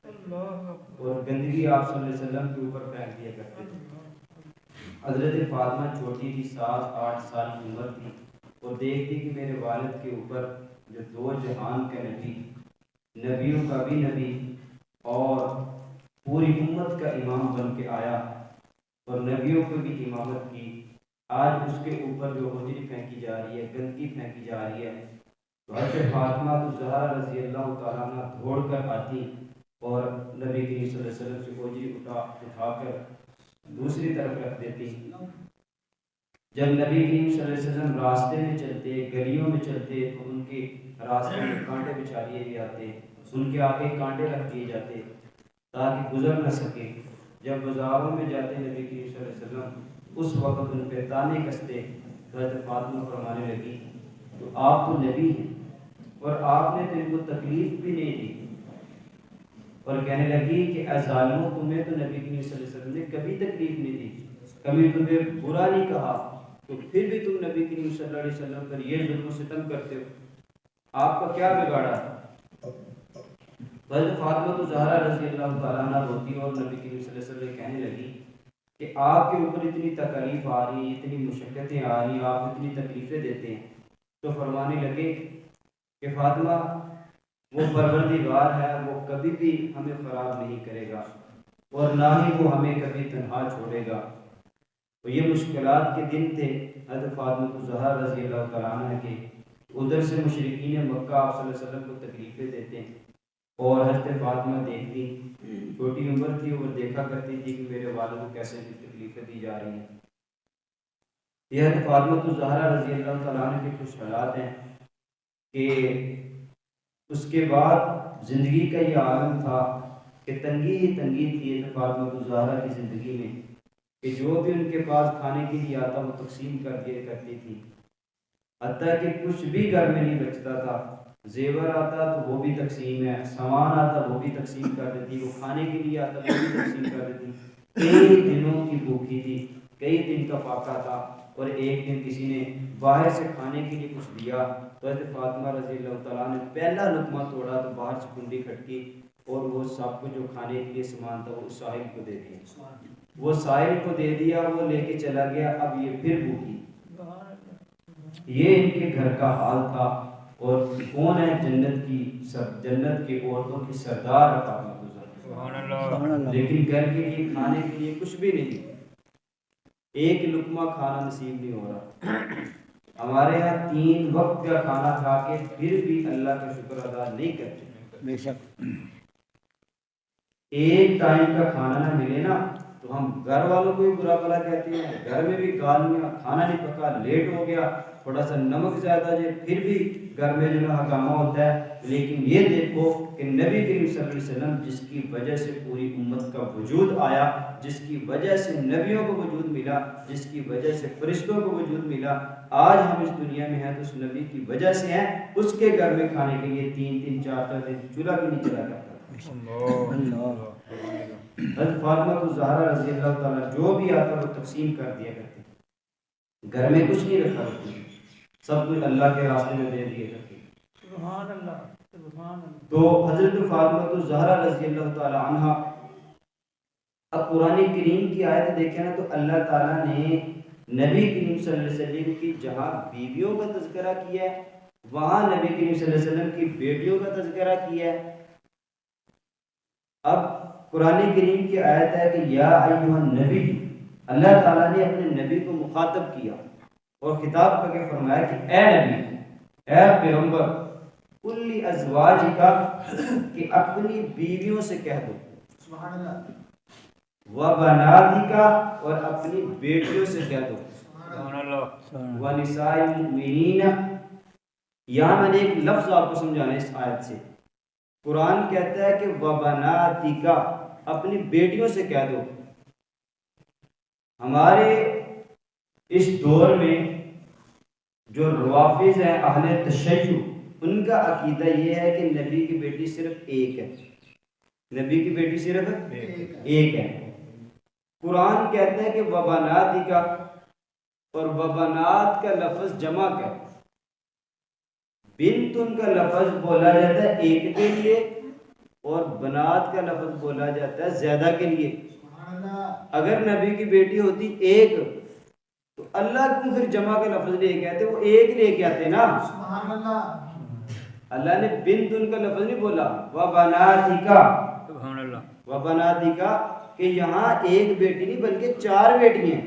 اور گندگی آپ صلی اللہ علیہ وسلم کے اوپر پھینک دیا کرتے تھے۔ حضرت فاطمہ چھوٹی تھی، 7-8 سال کی عمر تھی، اور دیکھتی کہ میرے والد کے اوپر جو دو جہان کا نبی، نبیوں کا بھی نبی اور پوری امت کا امام بن کے آیا اور نبیوں کو بھی امامت کی، آج اس کے اوپر جو حجری پھینکی جا رہی ہے، گندگی پھینکی جا رہی ہے، تو حضرت فاطمہ الزہرا رضی اللہ تعالیٰ عنہ دوڑ کر آتی اور نبی کریم صلی اللہ علیہ وسلم سے حجری اٹھا کر دوسری طرف رکھ دیتی۔ جب نبی کریم صلی اللہ علیہ وسلم راستے میں چلتے، گلیوں میں چلتے، تو ان کے راستے میں کانٹے بچھا دیے جاتے، ان کے آگے کانٹے رکھ دیے جاتے تاکہ گزر نہ سکے۔ جب بازاروں میں جاتے نبی کریم صلی اللہ علیہ وسلم، اس وقت ان پہ تانے کستے، حضرت فاطمہ فرمانے لگی تو آپ تو نبی ہیں اور آپ نے تو ان کو تکلیف بھی نہیں دی، اور کہنے لگی کہ اے ظالموں، تمہیں تو نبی کریم صلی اللہ علیہ وسلم نے کبھی تکلیف نہیں دی، کبھی تمہیں برا نہیں کہا، تو پھر بھی تم نبی کریم صلی اللہ علیہ وسلم پر یہ ظلم و ستم کرتے ہو، آپ کا کیا بگاڑا ہے؟ حضرت فاطمہ الزہرا رضی اللہ تعالیٰ عنہ روتی اور نبی کریم صلی اللہ علیہ وسلم کہنے لگی کہ آپ کے اوپر اتنی تکلیف آ رہی ہیں، اتنی مشقتیں آ رہی ہیں، آپ اتنی تکلیفیں دیتے ہیں، تو فرمانے لگے کہ فاطمہ، وہ پروردگار ہے، وہ کبھی بھی ہمیں خراب نہیں کرے گا اور نہ ہی وہ ہمیں کبھی تنہا چھوڑے گا۔ تو یہ مشکلات کے دن تھے حضرت فاطمہ الزہرا رضی اللہ تعالیٰ عنہ کے، ادھر سے مشرکین مکہ آپ صلی اللہ علیہ وسلم کو تکلیفیں دیتے ہیں، اور حضرت فاطمہ دیکھتی، چھوٹی عمر تھی اور دیکھا کرتی تھی کہ میرے والد کو کیسے تکلیفیں دی جا رہی ہیں۔ یہ حضرت فاطمہ الزہرا رضی اللہ تعالیٰ عنہ کے کچھ حالات ہیں کہ اس کے بعد زندگی کا یہ عالم تھا کہ تنگی ہی تنگی تھی حضرت فاطمہ الزہرا کی زندگی میں، کہ جو بھی ان کے پاس کھانے کے لیے آتا وہ تقسیم کر دیا کرتی تھی، حتیٰ کہ کچھ بھی گھر میں نہیں بچتا تھا، زیور آتا تو وہ بھی تقسیم ہے، سامان آتا وہ بھی تقسیم کر دیتی، وہ کھانے کے لیے آتا وہ بھی تقسیم کر دیتی۔ کئی دنوں کی بھوکی تھی، کئی دن کا فاقہ تھا، اور ایک دن کسی نے باہر سے کھانے کے لیے کچھ دیا تو حضرت فاطمہ رضی اللہ تعالیٰ نے پہلا لقمہ توڑا تو باہر سے کنڈی کھٹکی اور وہ سب کو جو کھانے کے لیے سامان تھا وہ ساحل کو دے دیا، وہ ساحل کو دے دیا، وہ لے کے چلا گیا، اب یہ پھر بھوکی۔ یہ ان کے گھر کا حال تھا، اور کون ہے جنت کی عورتوں کی سردار فاطمہ الزہرا، لیکن گھر کے لیے کھانے کے لیے کچھ بھی نہیں، ایک لقمہ کھانا نصیب نہیں ہو رہا۔ ہمارے یہاں 3 وقت کا کھانا کھا کے پھر بھی اللہ کا شکر ادا نہیں کرتے، بے شک ایک ٹائم کا کھانا نہ ملے نا تو ہم گھر والوں کو بھی برا بھلا کہتے ہیں، گھر میں بھی گالیاں، کھانا نہیں پکا، لیٹ ہو گیا، تھوڑا سا نمک زیادہ جائے، پھر بھی گھر میں جو ہے ہنگامہ ہوتا ہے۔ لیکن یہ دیکھو کہ نبی کریم صلی اللہ علیہ وسلم جس کی وجہ سے پوری امت کا وجود آیا، جس کی وجہ سے نبیوں کو وجود ملا، جس کی وجہ سے فرشتوں کو وجود ملا، آج ہم اس دنیا میں ہیں تو اس نبی کی وجہ سے ہیں۔ اس کے گھر میں کھانے کے لیے 3-3 4-4 دن چولہا بھی نہیں چلا کرتا۔ حضرت فاطمہ الزہرا رضی اللہ تعالیٰ جو بھی آتا وہ تقسیم کر دیا کرتی، گھر میں کچھ نہیں رکھا کرتی، سب کچھ اللہ کے راستے میں دے دیا کرتی۔ سبحان اللہ، سبحان اللہ۔ تو حضرت فاطمہ الزہرا رضی اللہ تعالیٰ عنہ، اب قرآن کریم کی آیت دیکھیں نا تو اللہ تعالیٰ نے نبی کریم صلی اللہ علیہ وسلم کی جہاں بیویوں کا تذکرہ کیا ہے، وہاں نبی کریم صلی اللہ علیہ وسلم کی بیٹیوں کا تذکرہ کیا ہے۔ اب قرآن کریم کی آیت ہے کہ یا ایھا النبی، اللہ تعالیٰ نے اپنے نبی کو مخاطب کیا اور خطاب کر کے فرمایا کہ اے نبی، اے پیغمبر، کل ازواجک، کہ اپنی بیویوں سے کہہ دو، سبحان اللہ، وبناتک، اور اپنی بیٹیوں سے کہہ دو، سبحان اللہ، ونساء المؤمنین۔ یہاں میں نے ایک لفظ آپ کو سمجھانا ہے اس آیت سے، قرآن کہتا ہے کہ وبناتک، اپنی بیٹیوں سے کہہ دو۔ ہمارے اس دور میں جو روافض ہیں، اہل تشیع، ان کا عقیدہ یہ ہے کہ نبی کی بیٹی صرف ایک ہے، نبی کی بیٹی صرف ایک ہے۔ قرآن کہتا ہے کہ وبناتک، اور وبنات کا لفظ جمع ہے، بنت کا لفظ بولا جاتا ہے ایک کے لیے اور بنات کا لفظ بولا جاتا ہے زیادہ کے لیے. اگر نبی کی بیٹی ہوتی ایک تو اللہ کیوں پھر جمع کا لفظ لے کے آتے؟ وہ ایک لے کے آتے نا. اللہ نے بنت ان کا لفظ نہیں بولا وبناتکا، سبحان اللہ، وبناتکا کہ یہاں ایک بیٹی نہیں بلکہ 4 بیٹی ہیں.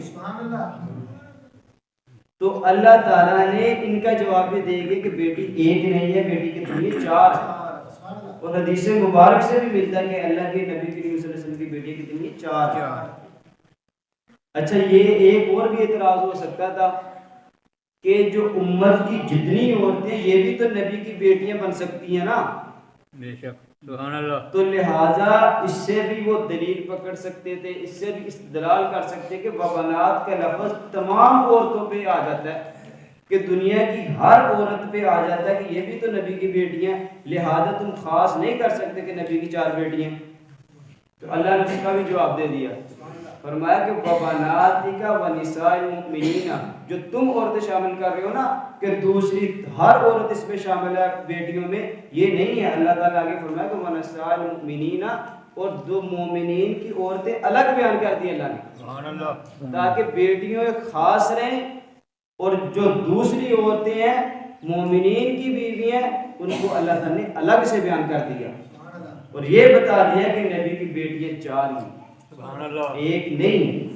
تو اللہ تعالیٰ نے ان کا جواب بھی دے گے کہ بیٹی ایک نہیں ہے، بیٹی کتنی ہے؟ 4. اور حدیث مبارک سے بھی ملتا ہے کہ اللہ کے نبی کریم صلی اللہ علیہ وسلم کی بیٹی کتنی ہے؟ 4. اچھا یہ ایک اور بھی اعتراض ہو سکتا تھا کہ جو امت کی جتنی عورتیں یہ بھی تو نبی کی بیٹیاں بن سکتی ہیں نا. بے شک، سبحان اللہ. تو لہٰذا اس سے بھی وہ دلیل پکڑ سکتے تھے، اس سے بھی استدلال کر سکتے کہ وبنات کا لفظ تمام عورتوں پہ آ جاتا ہے، کہ دنیا کی ہر عورت پہ آ جاتا ہے کہ یہ بھی تو نبی کی بیٹیاں، لہٰذا تم خاص نہیں کر سکتے کہ نبی کی 4 بیٹیاں. تو اللہ نے اس کا بھی جواب دے دیا، فرمایا کہ وبناتکا ونساء المؤمنین، جو تم عورتیں شامل کر رہے ہو نا کہ دوسری ہر عورت اس میں شامل ہے بیٹیوں میں، یہ نہیں ہے. اللہ تعالیٰ آگے فرمایا کہ ونساء المؤمنین، اور دو مومنین کی عورتیں الگ بیان کر دی اللہ نے، سبحان اللہ، تاکہ بیٹیوں خاص رہیں، اور جو دوسری عورتیں ہیں مومنین کی بیویاں ان کو اللہ تعالیٰ نے الگ سے بیان کر دیا، اور یہ بتا دیا کہ نبی کی بیٹیاں 4 ہیں، سبحان اللہ، ایک نہیں.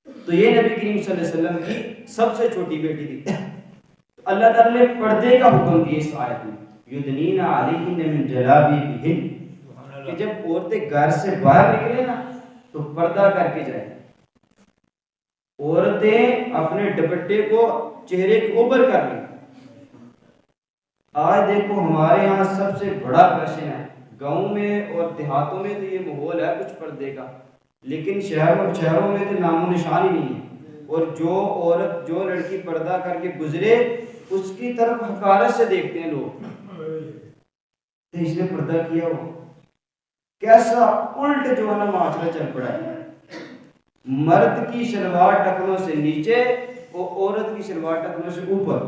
تو یہ نبی کریم صلی اللہ علیہ وسلم کی سب سے چھوٹی بیٹی تھی. اللہ تعالیٰ نے پردے کا حکم دیا اس آیت میں، یدنین علیہن من جلابیبہن، کہ جب عورتیں گھر سے باہر نکلے نا تو پردہ کر کے جائیں. عورتیں اپنے دوپٹے کو چہرے کے اوپر کر لیں. آج دیکھو ہمارے یہاں سب سے بڑا فیشن ہے، گاؤں میں اور دیہاتوں میں تو یہ ماحول ہے کچھ پردے کا، لیکن شہروں میں تو نام و نشان ہی نہیں ہے. اور جو عورت جو لڑکی پردہ کر کے گزرے اس کی طرف حقارت سے دیکھتے ہیں لوگ، اس نے پردہ کیا ہو. کیسا الٹ جو ہے نا معاشرہ چل پڑا ہے. مرد کی شلوار ٹخنوں سے نیچے اور عورت کی شلوار ٹخنوں سے اوپر.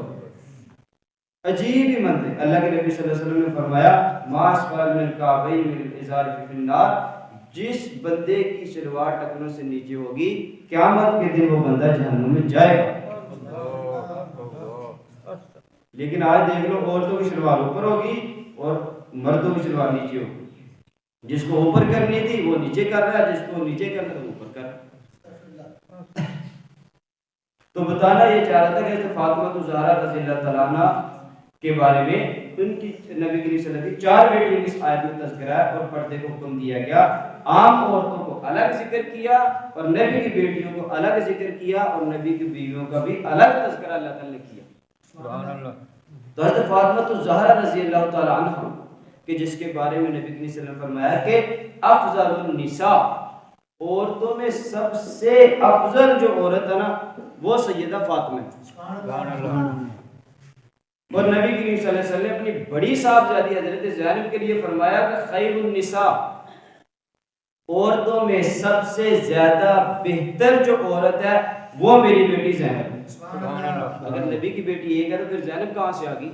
عجیب ہی منظر. اللہ کے نبی صلی اللہ علیہ وسلم نے فرمایا ما اسفل من الکعبین من الازار فی النار، جس بندے کی شلوار ٹخنوں سے نیچے ہوگی قیامت کے دن وہ بندہ جہنم میں جائے گا. لیکن آج دیکھ لو عورتوں کی شلوار اوپر ہوگی اور مردوں کی شلوار نیچے ہوگی. جس کو اوپر کرنی تھی وہ نیچے کر رہا ہے، جس کو نیچے کرنا وہ اوپر کر رہا ہے. تو بتانا یہ چاہ رہا تھا کہ فاطمہ الزہرا رضی اللہ تعالیٰ عنہ کے بارے میں ان کی نبی کریم صلی اللہ علیہ وسلم کی 4 بیٹیوں کی اس آیت میں تذکرہ ہے، اور پردے کو حکم دیا گیا. عام عورتوں کو الگ ذکر کیا اور نبی کی بیٹیوں کو الگ ذکر کیا، اور نبی کی بیویوں کا بھی الگ تذکرہ اللہ تعالیٰ نے کیا. سبحان اللہ. تو حضرت فاطمہ الزہرا رضی اللہ تعالیٰ عنہ کہ جس کے بارے میں نبی کریم صلی اللہ علیہ وسلم نے فرمایا کہ افضل النساء، عورتوں میں سب سے افضل جو عورت ہے نا وہ سیدہ فاطمہ ہے. سبحان اللہ. اور نبی کریم صلی اللہ علیہ وسلم نے اپنی بڑی صاحبزادی حضرت زینب کے لیے فرمایا کہ خیر النساء، عورتوں میں سب سے زیادہ بہتر جو عورت ہے وہ میری بیٹی زینب ہے. سبحان اللہ. اگر نبی کی بیٹی ایک ہے تو پھر زینب کہاں سے آ گئی؟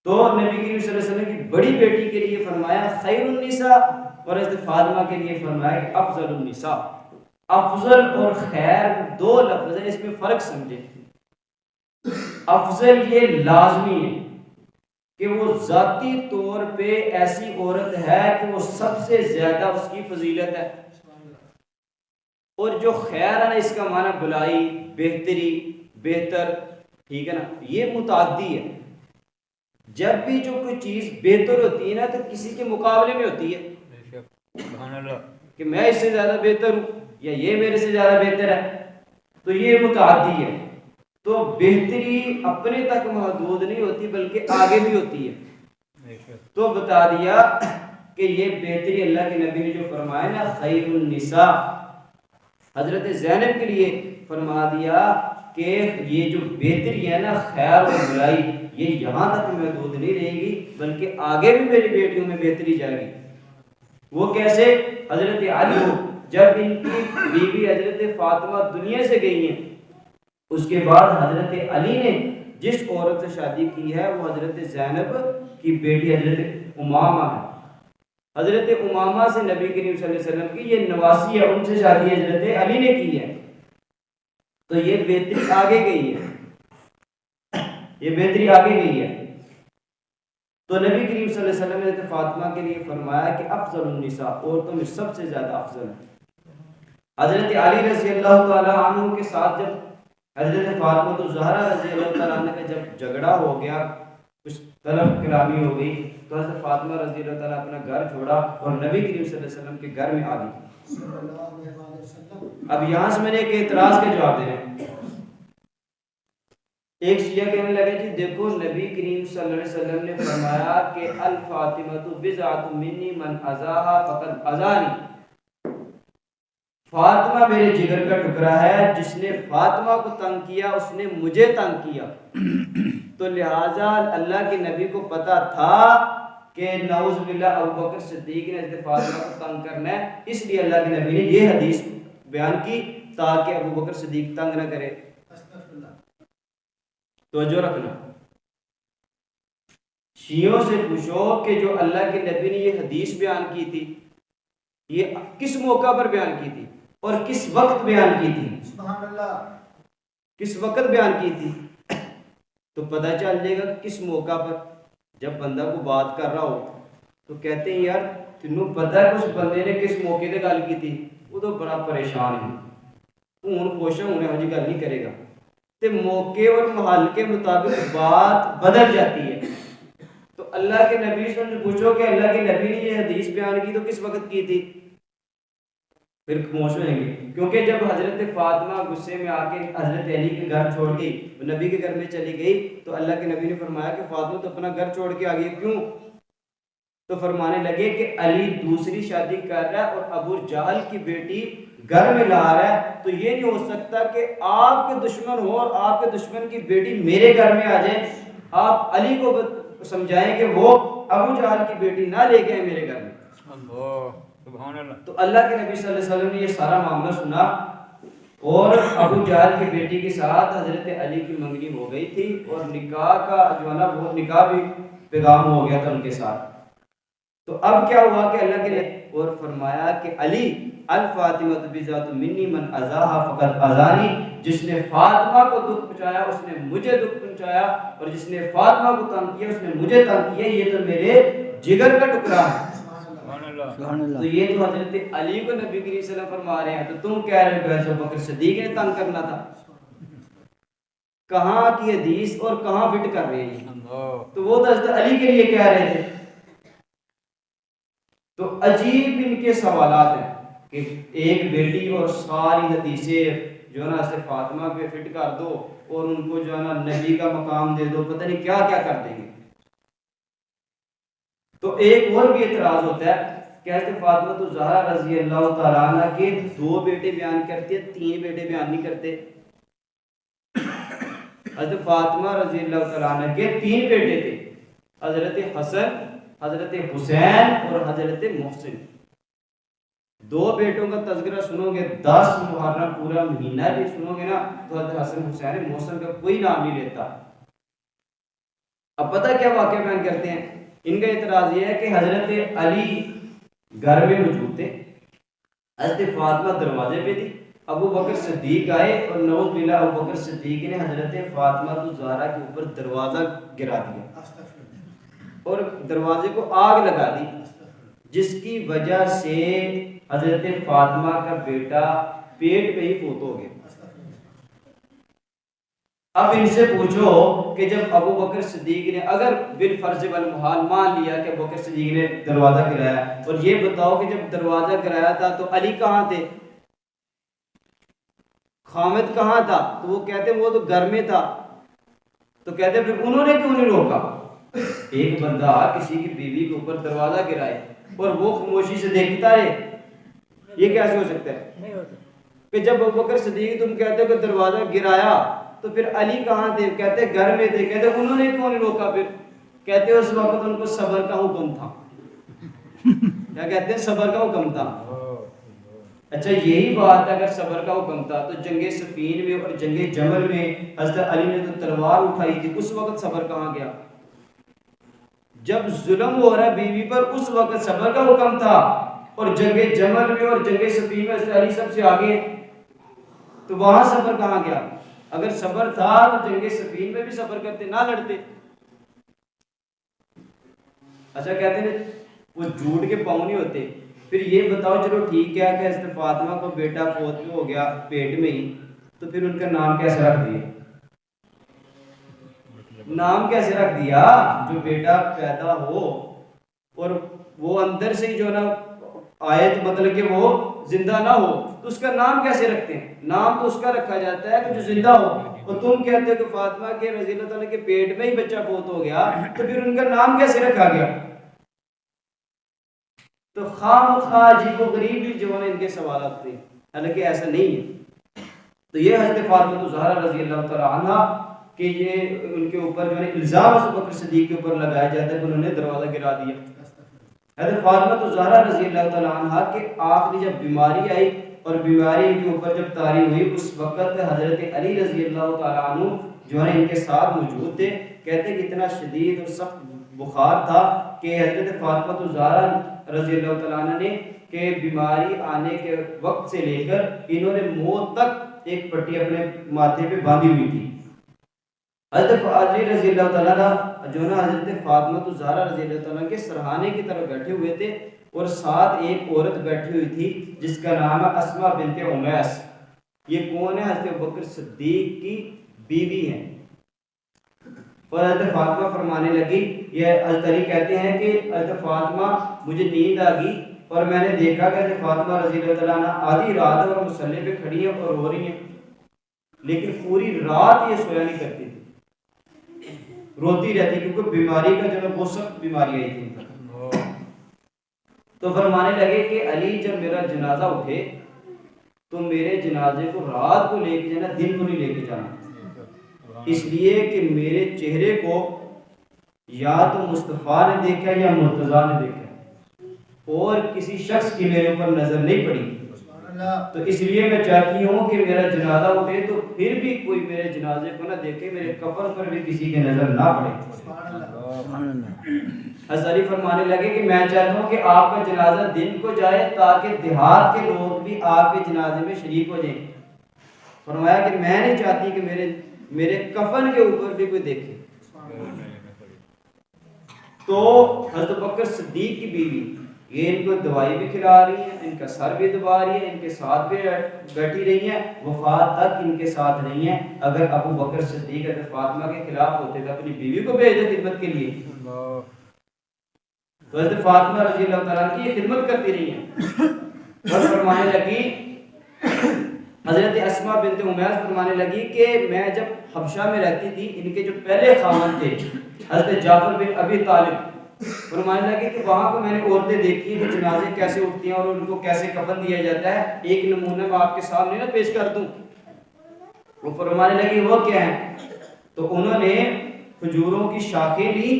تو نبی کریم صلی اللہ علیہ وسلم کی بڑی بیٹی کے لیے فرمایا خیر النساء، اور حضرت فاطمہ کے لیے فرمایا کہ افضل النساء. افضل اور خیر 2 لفظ ہیں، اس میں فرق سمجھے. افضل یہ لازمی ہے کہ وہ ذاتی طور پہ ایسی عورت ہے کہ وہ سب سے زیادہ اس کی فضیلت ہے، اور جو خیر ہے نا اس کا معنی بلائی، بہتری، بہتر، ٹھیک ہے نا، یہ متعدی ہے. جب بھی جو کوئی چیز بہتر ہوتی ہے نا تو کسی کے مقابلے میں ہوتی ہے، سبحان اللہ. کہ میں اس سے زیادہ بہتر ہوں یا یہ میرے سے زیادہ بہتر ہے، تو یہ متعدی ہے. تو بہتری اپنے تک محدود نہیں ہوتی بلکہ آگے بھی ہوتی ہے. تو بتا دیا کہ یہ بہتری اللہ کے نبی نے جو فرمایا نا خیر النساء، حضرت زینب کے لیے فرما دیا کہ یہ جو بہتری ہے نا خیر و بھلائی یہ یہاں تک محدود نہیں رہے گی بلکہ آگے بھی میری بیٹیوں میں بہتری جائے گی. وہ کیسے؟ حضرت علی جب ان کی بیوی حضرت فاطمہ دنیا سے گئی ہیں، اس کے بعد حضرت علی نے جس عورت سے شادی کی ہے وہ حضرت زینب کی بیٹی حضرت امامہ ہے. حضرت امامہ سے نبی کریم صلی اللہ علیہ وسلم کی یہ نواسی ہے، ان سے شادی حضرت علی نے کی ہے، تو یہ بہتری آگے گئی ہے، یہ بہتری آگے گئی ہے۔ تو نبی کریم صلی اللہ علیہ وسلم نے حضرت فاطمہ کے لیے فرمایا کہ افضل النساء، عورتوں میں سب سے زیادہ افضل ہے۔ حضرت علی رضی اللہ تعالی عنہ کے ساتھ جب حضرت فاطمہ الزہرا رضی اللہ تعالی عنہ کا جب جھگڑا ہو گیا، کچھ طلب کلامی ہو گئی، تو حضرت فاطمہ رضی اللہ تعالیٰ اپنا گھر چھوڑا اور نبی کریم صلی اللہ علیہ وسلم کے گھر میں آ گئی۔ اب یہاں سے میں نے ایک اعتراض کا جواب دینا ہے۔ ایک شیعہ کہنے لگے جی دیکھو نبی کریم صلی اللہ علیہ وسلم نے فرمایا کہ الفاطمۃ بضعۃ منی من اذاها فقد اذانی، فاطمہ میرے جگر کا ٹکڑا ہے، جس نے فاطمہ کو تنگ کیا اس نے مجھے تنگ کیا۔ تو لہٰذا اللہ کے نبی کو پتا تھا کہ نعوذ باللہ ابو بکر صدیق نے حضرت فاطمہ کو تنگ کرنا ہے، اس لیے اللہ کے نبی نے یہ حدیث بیان کی تاکہ ابو بکر صدیق تنگ نہ کرے۔ توجہ رکھنا، شیعوں سے پوچھو کہ جو اللہ کے نبی نے یہ حدیث بیان کی تھی یہ کس موقع پر بیان کی تھی اور کس وقت بیان کی تھی؟ سبحان اللہ، کس وقت بیان کی تھی؟ تو پتہ چل جائے گا کہ کس موقع پر۔ جب بندہ کو بات کر رہا ہو تو کہتے ہیں یار تینوں پتہ ہے اس بندے نے کس موقع تے گل کی تھی، وہ تو بڑا پریشان ہے، ہوں خوش ہونے والی گل نہیں کرے گا، تے موقع اور محل کے مطابق بات بدل جاتی ہے۔ تو اللہ کے نبی سے پوچھو کہ اللہ کے نبی نے یہ حدیث بیان کی تو کس وقت کی تھی، پھر خاموش ہوئیں گے، کیونکہ جب حضرت فاطمہ غصے میں آ کے حضرت علی کے گھر چھوڑ گئی، نبی کے گھر میں چلی گئی، تو اللہ کے نبی نے فرمایا کہ فاطمہ تو اپنا گھر چھوڑ کے آ گئی، کیوں؟ تو فرمانے لگے کہ علی دوسری شادی کر رہا ہے اور ابو جہل کی بیٹی گھر میں لا رہا ہے، تو یہ نہیں ہو سکتا کہ آپ کے دشمن ہو اور آپ کے دشمن کی بیٹی میرے گھر میں آ جائے، آپ علی کو سمجھائیں کہ وہ ابو جہل کی بیٹی نہ لے کے آئے میرے گھر میں۔ تو اللہ کے نبی صلی اللہ علیہ وسلم نے یہ سارا معاملہ سنا اور ابو جہل کی بیٹی کے ساتھ حضرت علی کی منگنی ہو گئی تھی اور نکاح کا جو ہے نا وہ نکاح بھی پیغام ہو گیا تھا ان کے ساتھ۔ تو اب کیا ہوا کہ اللہ کے نے اور فرمایا کہ علی الفاطمۃ بضعۃ منی من اذاها فقد اذانی، جس نے فاطمہ کو دکھ پہنچایا اس نے مجھے دکھ پہنچایا، اور جس نے فاطمہ کو تنگ کیا اس نے مجھے تنگ کیا، یہ تو میرے جگر کا ٹکڑا ہے۔ تو یہ تو حضرت علی کو نبی کریم صلی اللہ علیہ وسلم فرما رہے ہیں، تو تم کہہ رہے ہو کہ ابو بکر صدیق نے تنگ کرنا تھا؟ کہاں کی حدیث اور کہاں فٹ کر رہے ہیں؟ تو وہ تو حضرت علی کے لیے کہہ رہے تھے۔ تو عجیب ان کے سوالات ہیں کہ ایک بیٹی اور ساری حدیثیں جو ہے نا حضرت فاطمہ پہ فٹ کر دو اور ان کو جو ہے نا نبی کا مقام دے دو، پتہ نہیں کیا کیا کر دیں گے۔ تو ایک اور بھی اعتراض ہوتا ہے کہ حضرت فاطمہ الزہرا رضی اللہ تعالیٰ عنہ کے 2 بیٹے بیان کرتے ہیں، 3 بیٹے بیان نہیں کرتے۔ حضرت فاطمہ رضی اللہ تعالیٰ عنہ کے 3 بیٹے تھے، حضرت حسن، حضرت حسین اور حضرت محسن۔ 2 بیٹوں کا تذکرہ سنو گے 10 محرم پورا مہینہ بھی سنو گے نا تو حضرت حسن حسین محسن کا کوئی نام نہیں لیتا۔ اب پتہ کیا واقعہ بیان کرتے ہیں؟ ان کا اعتراض یہ ہے کہ حضرت علی گھر میں موجود تھے، حضرت فاطمہ دروازے پہ تھی، ابو بکر صدیق آئے اور نعوذ باللہ ابو بکر صدیق نے حضرت فاطمہ الزہرا کے اوپر دروازہ گرا دیا اور دروازے کو آگ لگا دی، جس کی وجہ سے حضرت فاطمہ کا بیٹا پیٹ پہ ہی فوت ہو گیا۔ اب ان سے پوچھو کہ جب ابو بکر صدیق نے اگر بالفرض والمحال مان لیا کہ ابو بکر صدیق نے دروازہ گرایا، اور یہ بتاؤ کہ جب دروازہ گرایا تھا تو علی کہاں تھے، خامد کہاں تھا؟ تو وہ کہتے وہ تو گھر میں تھا۔ تو کہتے پھر انہوں نے کیوں نہیں روکا؟ ایک بندہ کسی کی بیوی کے اوپر دروازہ گرائے اور وہ خاموشی سے دیکھتا رہے، یہ کیسے ہو سکتا ہے؟ کہ جب ابو بکر صدیق تم کہتے کہ دروازہ گرایا تو پھر علی کہاں تھے؟ کہتے گھر میں تھے۔ کہتے انہوں نے کیوں نہیں روکا؟ پھر کہتے اس وقت ان کو صبر کا حکم تھا۔ کیا کہتے ہیں؟ صبر کا حکم تھا۔ اچھا یہی بات اگر صبر کا حکم تھا تو جنگ صفین میں اور جنگ جمل میں حضرت علی نے تو تلوار اٹھائی تھی، اس وقت صبر کہاں گیا؟ جب ظلم ہو رہا ہے بیوی پر اس وقت صبر کا حکم تھا، اور جنگ جمل میں اور جنگ صفین میں حضرت علی سب سے آگے، تو وہاں صبر کہاں گیا؟ اگر صبر تھا تو جنگ صفین میں بھی صبر کرتے، نہ لڑتے۔ اچھا کہتے ہیں وہ جھوٹ کے پاؤں نہیں ہوتے۔ پھر یہ بتاؤ چلو ٹھیک ہے کہ حضرت فاطمہ کو بیٹا فوت ہو گیا پیٹ میں ہی، تو پھر ان کا نام کیسے رکھ دیا؟ نام کیسے رکھ دیا؟ جو بیٹا پیدا ہو اور وہ اندر سے ہی جو نا آئے تو مطلب کہ وہ زندہ نہ ہو، تو اس کا نام کیسے رکھتے ہیں؟ نام تو اس کا رکھا جاتا ہے کہ جو زندہ ہو۔ اور تم کہتے ہو کہ فاطمہ کے رضی اللہ تعالیٰ کے پیٹ میں ہی بچہ فوت ہو گیا، تو پھر ان کا نام کیسے رکھا گیا؟ تو خام خواہ عجیب و غریب بھی جو ہے ان کے سوالات تھے، حالانکہ ایسا نہیں ہے۔ تو یہ حضرت فاطمہ الزہرا رضی اللہ تعالیٰ عنہ کہ یہ ان کے اوپر جو ہے الزام ابو بکر صدیق کے اوپر لگایا جاتا ہے کہ انہوں نے دروازہ گرا دیا۔ حضرت فاطمہ الزہرا رضی اللہ تعالیٰ عنہ کے آخری جب بیماری آئی اور بیماری ان کے اوپر جب طاری ہوئی، اس وقت حضرت علی رضی اللہ تعالیٰ عنہ جو ہے ان کے ساتھ موجود تھے۔ کہتے کہ اتنا شدید اور سخت بخار تھا کہ حضرت فاطمہ الزہرا رضی اللہ تعالیٰ عنہ نے کہ بیماری آنے کے وقت سے لے کر انہوں نے موت تک ایک پٹی اپنے ماتھے پہ باندھی ہوئی تھی۔ حضرت علی رضی اللہ تعالیٰ جو نا حضرت فاطمہ الزہرا رضی اللہ تعالیٰ کے سرحانے کی طرف بیٹھے ہوئے تھے، اور ساتھ ایک عورت بیٹھی ہوئی تھی جس کا نام ہے اسماء بنت امیس۔ یہ کون ہے؟ حضرت ابوبکر صدیق کی بیوی ہیں۔ اور حضرت فاطمہ فرمانے لگی، یہ حضرت علی کہتے ہیں کہ حضرت فاطمہ مجھے نیند آ گئی اور میں نے دیکھا کہ حضرت فاطمہ رضی اللہ تعالیٰ عنہ آدھی رات اور مصلی پہ کھڑی ہیں اور رو رہی ہیں، لیکن پوری رات یہ سویا نہیں کرتی تھی، روتی رہتی، کیونکہ بیماری کا جو ہے بہت سخت بیماری آئی تھی۔ تو فرمانے لگے کہ علی جب میرا جنازہ اٹھے تو میرے جنازے کو رات کو لے کے جانا، دن کو نہیں لے کے جانا، اس لیے کہ میرے چہرے کو یا تو مصطفیٰ نے دیکھا یا مرتضیٰ نے دیکھا، اور کسی شخص کی میرے اوپر نظر نہیں پڑی۔ تو اس لیے میں چاہتی ہوں کہ میرا جنازہ اٹھے تو پھر بھی کوئی میرے جنازے کو نہ دیکھے، میرے کفن پر بھی کسی کی نظر نہ پڑے۔ حضرت علی فرمانے لگے کہ میں چاہتا ہوں کہ آپ کا جنازہ دن کو جائے تاکہ دیہات کے لوگ بھی آپ کے جنازے میں شریک ہو جائیں۔ فرمایا کہ میں نہیں چاہتی کہ میرے کفن کے اوپر بھی کوئی دیکھے۔ تو حضرت بکر صدیق کی بیوی یہ ان کو دوائی بھی کھلا رہی ہیں، ان کا سر بھی دبا رہی ہیں، ان کے ساتھ بھی بیٹھی رہی ہیں، وفات تک ان کے ساتھ رہی ہیں۔ اگر ابو بکر صدیق حضرت فاطمہ کے خلاف ہوتے تو اپنی بیوی کو بھیج دے خدمت کے لیے، تو حضرت فاطمہ رضی اللہ تعالیٰ کی یہ خدمت کرتی رہی ہیں۔ اور فرمانے لگی حضرت اسماء بنت امیس فرمانے لگی کہ میں جب حبشہ میں رہتی تھی، ان کے جو پہلے خاوند تھے حضرت جعفر بن ابی طالب، فرمانے لگے کہ وہاں کو میں نے عورتیں دیکھی ہیں کہ جنازے کیسے اٹھتی ہیں اور ان کو کیسے کفن دیا جاتا ہے۔ ایک نمونہ میں آپ کے سامنے نہ پیش کر دوں۔ وہ فرمانے لگی وہ کیا ہے؟ تو انہوں نے کھجوروں کی شاخیں لی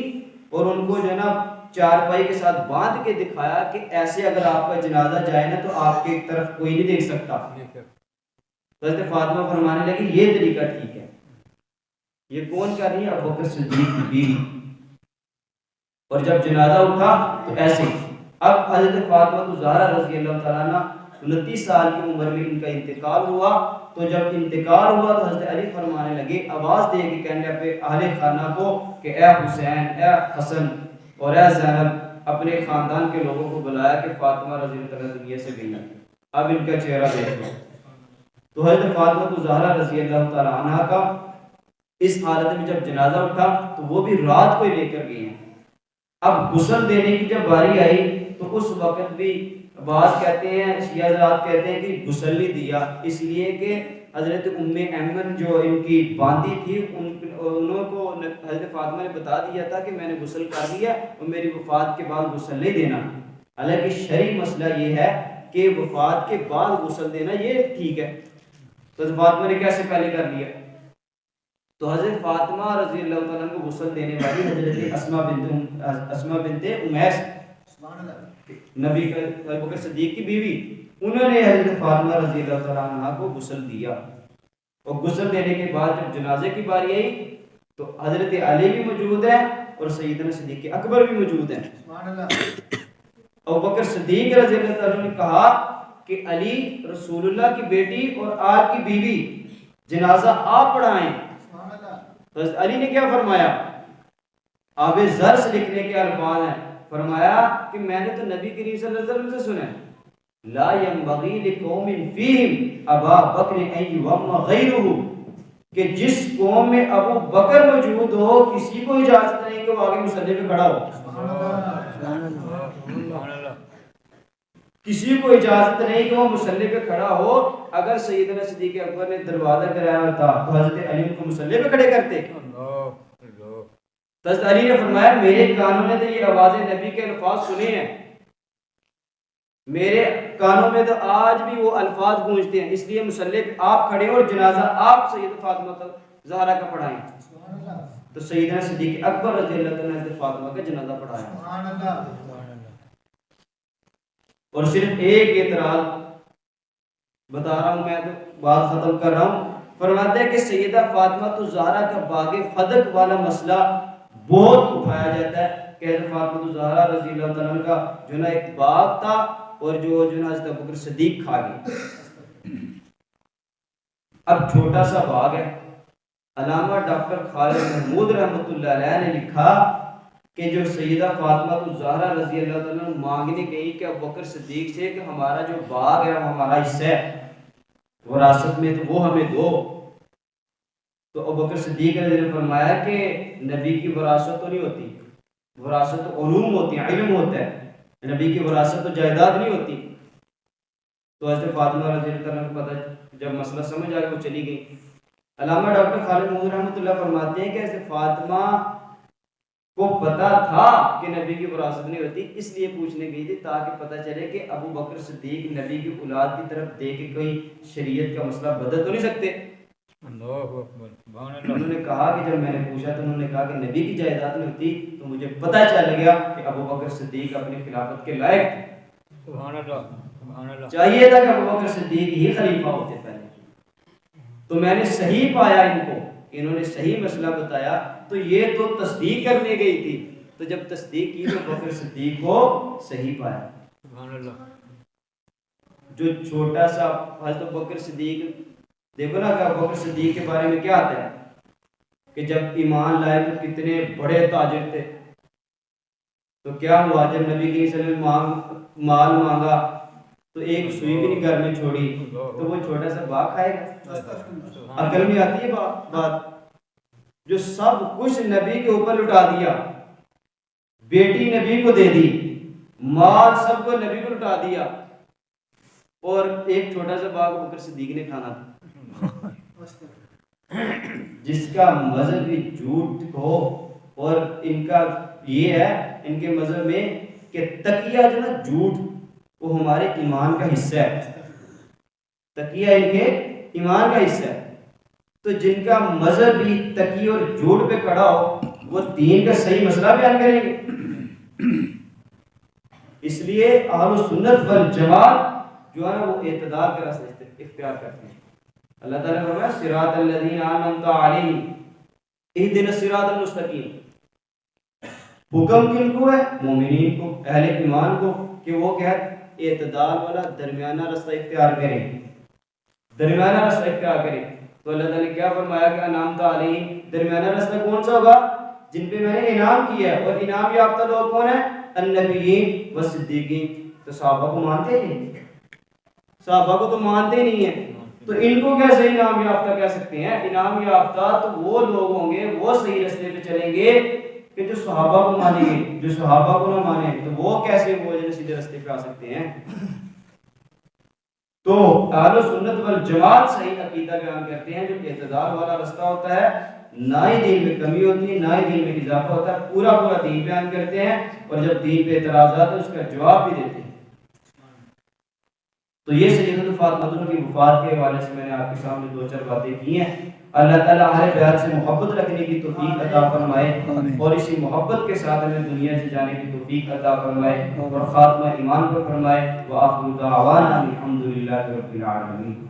اور ان کو جو ہے نا چارپائی کے ساتھ باندھ کے دکھایا کہ ایسے اگر آپ کا جنازہ جائے نا تو آپ کی طرف کوئی نہیں دیکھ سکتا۔ حضرت فاطمہ فرمانے لگی یہ طریقہ ٹھیک ہے۔ یہ کون کر رہی ہے؟ ابوبکر صدیق کی بیوی۔ اور جب جنازہ اٹھا تو ایسے اب حضرت فاطمہ الزہرا رضی اللہ تعالیٰ عنہ 29 سال کی عمر میں ان کا انتقال ہوا۔ تو جب انتقال ہوا تو حضرت علی فرمانے لگے، آواز دے کے کہنے لگے اہل خانہ کو کہ اے حسین، اے حسن اور اے زینب، اپنے خاندان کے لوگوں کو بلایا کہ فاطمہ رضی اللہ تعالیٰ دنیا سے گئی، اب ان کا چہرہ دیکھو۔ تو حضرت فاطمہ الزہرا رضی اللہ تعالیٰ عنہ کا اس حالت میں جب جنازہ اٹھا تو وہ بھی رات کو ہی لے کر گئی ہیں۔ اب غسل دینے کی جب باری آئی تو اس وقت بھی بعض کہتے ہیں، شیعہ حضرات کہتے ہیں کہ غسل نہیں دیا، اس لیے کہ حضرت ام ایمن جو ان کی باندھی تھی انہوں کو حضرت فاطمہ نے بتا دیا تھا کہ میں نے غسل کر لیا اور میری وفات کے بعد غسل نہیں دینا۔ حالانکہ شرعی مسئلہ یہ ہے کہ وفات کے بعد غسل دینا یہ ٹھیک ہے، تو حضرت فاطمہ نے کیسے پہلے کر لیا؟ تو حضرت فاطمہ رضی اللہ تعالیٰ کو غسل دینے والی حضرت اسماء بنت امیس نبی ابو بکر صدیق کی بیوی، انہوں نے حضرت فاطمہ رضی اللہ تعالیٰ عنہ کو غسل دیا۔ اور غسل دینے کے بعد جب جنازے کی باری آئی تو حضرت علی بھی موجود ہے اور سیدنا صدیق اکبر بھی موجود ہیں. ابو بکر صدیق رضی اللہ عنہ نے کہا کہ علی رسول اللہ کی بیٹی اور آپ کی بیوی جنازہ آپ پڑھائیں. حضرت علی نے کیا فرمایا؟ آب زر سے لکھنے کے الفاظ ہیں، فرمایا کہ میں نے تو نبی کریم صلی اللہ علیہ وسلم سے سنا ہے، لا ينبغي لقوم فيهم ابا بکر ان يوم غیرہ، کہ جس قوم میں ابو بکر موجود ہو کسی کو اجازت نہیں کہ وہ آگے مصلی پہ کھڑا ہو. کسی کو اجازت نہیں کہ وہ مصلی پہ کھڑا ہو. اگر سیدنا صدیق اکبر نے دروازہ کرایا ہوتا تو حضرت علی کو مصلی پہ کھڑے کرتے. حضرت علی نے فرمایا میرے کانوں نے تو یہ آواز نبی کے الفاظ سنے ہیں، میرے کانوں میں تو آج بھی وہ الفاظ گونجتے ہیں، اس لیے مصلی پہ آپ کھڑے اور جنازہ آپ سید فاطمہ زہرا کا پڑھائیں. تو سیدنا صدیق اکبر رضی اللہ عنہ نے فاطمہ کا جنازہ پڑھایا. اور صرف ایک اعتراض بتا رہا ہوں، میں تو بات ختم کر رہا ہوں. فرماتے ہیں کہ سیدہ فاطمہ الزہرا کا باغ فدق والا مسئلہ بہت اٹھایا جاتا ہے کہ حضرت فاطمہ الزہرا رضی اللہ تعالیٰ عنہ کا جو نا ایک باغ تھا اور جو حضرت ابوبکر صدیق کھا گئے. اب چھوٹا سا باغ ہے. علامہ ڈاکٹر خالد محمود رحمۃ اللہ علیہ نے لکھا کہ جو سیدہ فاطمہ الزہرا رضی اللہ تعالیٰ عنہ مانگنے گئی کہ ابوبکر صدیق سے کہ ہمارا جو باغ ہے وہ ہمارا حصہ ہے وراثت میں تو وہ ہمیں دو، تو ابوبکر صدیق نے فرمایا کہ نبی کی وراثت تو نہیں ہوتی، وراثت تو علوم ہوتی ہے، علم ہوتا ہے، نبی کی وراثت تو جائیداد نہیں ہوتی. تو حضرت فاطمہ رضی اللہ عنہ کو پتہ جب مسئلہ سمجھ آ گیا وہ چلی گئی. علامہ ڈاکٹر خالد محمود رحمۃ اللہ فرماتے ہیں کہ حضرت فاطمہ کو پتا تھا کہ نبی کی وراثت نہیں ہوتی، اس لیے پوچھنے گئی تھی تاکہ پتہ چلے کہ ابو بکر صدیق نبی کی اولاد کی طرف دیکھ کے کوئی شریعت کا مسئلہ بدل تو نہیں سکتے. انہوں نے کہا کہ جب میں نے پوچھا تو انہوں نے کہا کہ نبی کی جائیداد نہیں ہوتی، تو مجھے پتہ چل گیا کہ ابو بکر صدیق اپنی خلافت کے لائق تھے. چاہیے تھا کہ ابو بکر صدیق ہی خلیفہ ہوتے پہلے. تو میں نے صحیح پایا ان کو، انہوں نے صحیح مسئلہ بتایا، تو یہ تو تصدیق کرنے گئی تھی، تو جب تصدیق کی تو بکر صدیق کو صحیح پایا. جو چھوٹا سا حضرت بکر صدیق دیکھو نا کہ بکر صدیق کے بارے میں کیا آتا ہے کہ جب ایمان لائے تو کتنے بڑے تاجر تھے. تو کیا ہوا جب نبی کی صلی اللہ علیہ وسلم مال مانگا تو ایک سوئی بھی نہیں گھر میں چھوڑی، تو وہ چھوٹا سا باغ کھائے گا؟ عقل میں آتی ہے بات. جو سب کچھ نبی کے اوپر لٹا دیا، بیٹی نبی کو دے دی، مال سب کو نبی کو لٹا دیا، اور ایک چھوٹا سا باغ بکر صدیق نے کھانا تھا. جس کا مذہب بھی جھوٹ ہو، اور ان کا یہ ہے ان کے مذہب میں کہ تقیہ جو نا جھوٹ وہ ہمارے ایمان کا حصہ ہے، تقیہ ان کے ایمان کا حصہ ہے. تو جن کا مذہب بھی تقیہ اور جھوٹ پہ کھڑا ہو وہ دین کا صحیح مسئلہ بیان کریں گے. اس لیے اہل سنت والجماعت جو ہے نا وہ اعتدال کا راستہ اختیار کرتے ہیں. اللہ تعالیٰ نے فرمایا صراط الذین انعمت علیہم اہدنا الصراط المستقیم. حکم کن کو ہے؟ مومنین کو، اہل ایمان کو، کہ وہ کیا اعتدال والا درمیانہ راستہ اختیار کریں، درمیانہ راستہ اختیار کریں. تو اللہ تعالیٰ نے کیا فرمایا کہ انعمت علیہم، درمیانہ راستہ کون سا ہوگا؟ جن پہ میں نے انعام کیا ہے. اور انعام یافتہ لوگ کون ہیں؟ النبیین والصدیقین. تو صحابہ کو مانتے ہیں؟ صحابہ کو تو مانتے نہیں ہیں، تو ان کو کیسے انعام یافتہ کہہ سکتے ہیں؟ انعام یافتہ تو وہ لوگ ہوں گے، وہ صحیح راستے پہ چلیں گے کہ جو صحابہ کو مانیں گے. جو صحابہ کو نہ مانیں تو وہ کیسے وہ سیدھے راستے پہ آ سکتے ہیں؟ تو اہل سنت والجماعت صحیح عقیدہ بیان کرتے ہیں جو اعتدال والا راستہ ہوتا ہے، نہ ہی دین میں کمی ہوتی ہے نہ ہی دین میں اضافہ ہوتا ہے، پورا دین بیان کرتے ہیں، اور جب دین پہ اعتراضات ہیں اس کا جواب بھی دیتے ہیں. تو یہ سیدہ فاطمہ کی وفات کے حوالے سے میں نے آپ کے سامنے دو چار باتیں کی ہیں. اللہ تعالیٰ اہل بیت سے محبت رکھنے کی توفیق عطا فرمائے، اور اسی محبت کے ساتھ ہمیں دنیا سے جانے کی توفیق عطا فرمائے، اور خاتمہ ایمان پر فرمائے. وآخر دعوانا الحمد للہ رب العالمین.